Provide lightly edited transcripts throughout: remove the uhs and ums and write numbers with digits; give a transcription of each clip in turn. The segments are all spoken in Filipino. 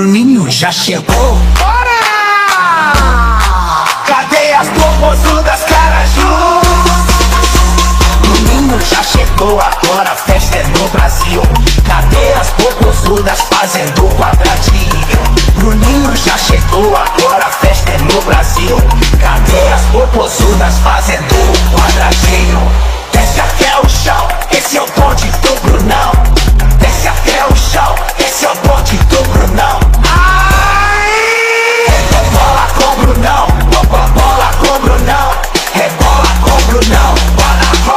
Bruninho já chegou. Bora! Cadê as popozudas, Caraju? Bruninho já chegou, agora a festa é no Brasil. Cadê as popozudas fazendo quadradinho? Bruninho já chegou, agora a festa é no Brasil. Cadê as popozudas fazendo quadradinho? Desce até o chão, esse é o bonde do Brunão. Desce até o chão, esse é o bonde do Brunão. Bola com Brunão, bola com Brunão. Bola com Brunão, bola com.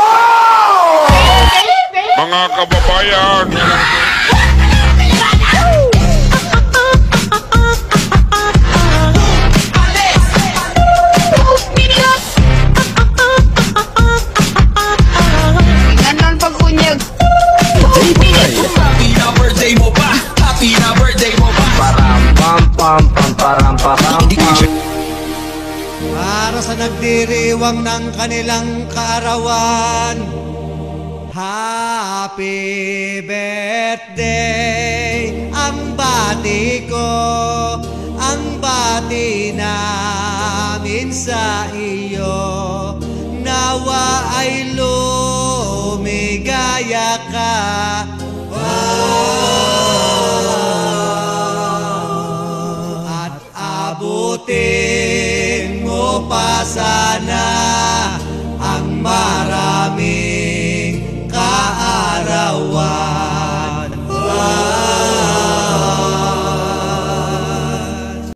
Mga kababayan, Ganon pagkunyag. Happy na birthday mo pa, happy na birthday mo pa. Param pam pam pam param param pam. Para sa nagdiriwang ng kanilang kaarawan, happy birthday. Ang bati ko, ang bati namin sa iyo. Nawa ay lumigaya ka. At abutin mo pa sana